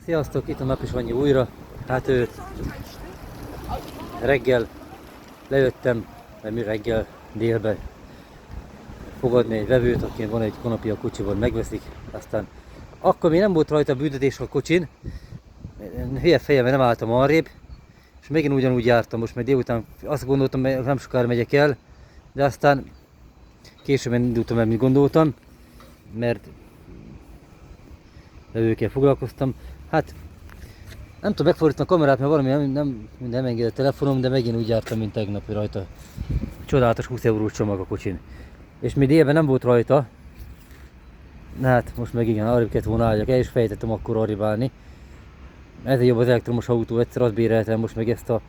Sziasztok, itt a Napisvannyi újra. Hát reggel lejöttem, mert mi reggel délben fogadni egy vevőt, aki van egy konopi a kocsiban, megveszik. Aztán akkor még nem volt rajta büntetés a kocsin, hülye fejemben nem álltam arrébb, és megint ugyanúgy jártam most, mert délután azt gondoltam, hogy nem sokára megyek el, de aztán később indultam el, mint gondoltam, mert vevőkkel foglalkoztam. Hát nem tudom megfordítani a kamerát, mert valami nem enged a telefonom, de megint úgy jártam, mint tegnap rajta. Csodálatos 20 eurós csomag a kocsin. És még délben nem volt rajta. Na hát most meg igen, arrébb kellett volna álljak. El is fejtettem akkor arrébb állni. Ezért jobb az elektromos autó, egyszer azt béreltem, most meg ezt a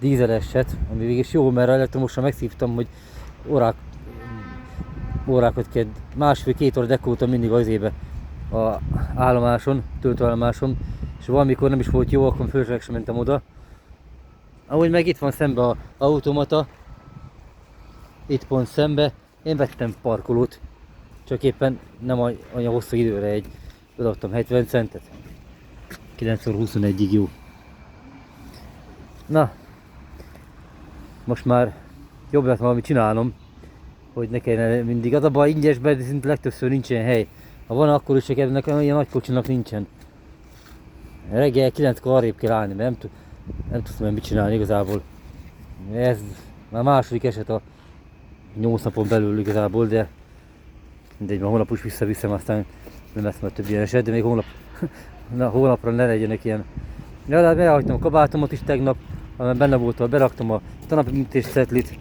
dízeleset, ami végig jó, mert elektromosra megszívtam, hogy órákat kell, másfél-két óra dekkoltam mindig az éve a állomáson, töltőállomáson, és valamikor nem is volt jó, akkor fölösleg sem mentem oda. Ahogy meg itt van szembe az automata, itt pont szembe, én vettem parkolót, csak éppen nem olyan hosszú időre odaadtam 70 centet. 9x21-ig jó. Na, most már jobb lett valamit csinálnom, hogy ne kellene mindig. Az a baj, ingyesben, de szinte legtöbbször nincsen hely. Ha van, akkor is csak ennek ilyen nagy kocsinak nincsen. Reggel 9-kor arrébb kell állni, mert nem tudtam mit csinálni igazából. Ez már második eset a 8 napon belül igazából, de mindegy, már holnap is visszaviszem, aztán nem lesz már több ilyen eset, de még holnapra ne legyenek ilyen. Ja, de behagytam a kabátomat is tegnap, amiben benne voltam, beraktam a tanapintés cetlit.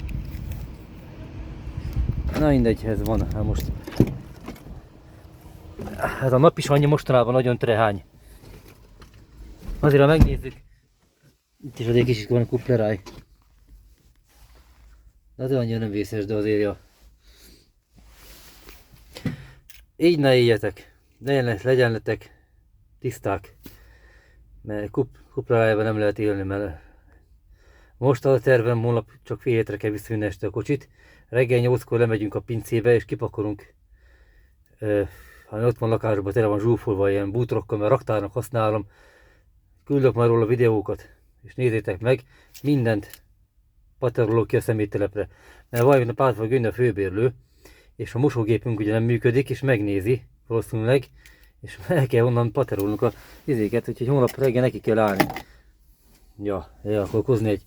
Na mindegy, ez van, hát most. Ez a nap is annyi mostanában nagyon trehány. Azért, ha megnézzük, itt is egy kicsit van a kupleráj. De az annyira nem vészes, de azért ja. Így ne éljetek, legyenetek tiszták. Mert kuplerájban nem lehet élni, mert most az a tervem, holnap csak fél hétre kell visszajönni este a kocsit. Reggel 8-kor lemegyünk a pincébe és kipakolunk. Ha ott van lakásban, tele van zsúfolva ilyen bútorokkal, mert raktárnak használom. Küldök már róla videókat, és nézzétek meg, mindent paterolok ki a szeméttelepre. Mert valami nap át fog jönni a főbérlő, és a mosógépünk ugye nem működik, és megnézi valószínűleg, és el kell onnan paterolnunk a izéket, úgyhogy holnap reggel neki kell állni. Ja, akkor hozni egy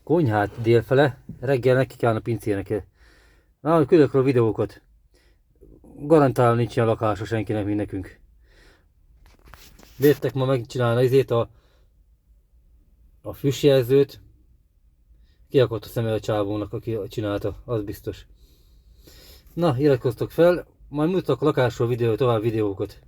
konyhát délfele, reggel neki kell a pincének. Na, küldök róla videókat. Garantálom nincs ilyen lakása senkinek, mint nekünk. Vértek ma megcsinálni izét a füstjelzőt. Kiakadt a szeme a csávónak, aki csinálta, az biztos. Na, iratkoztok fel, majd mutatok a lakásról tovább videókat.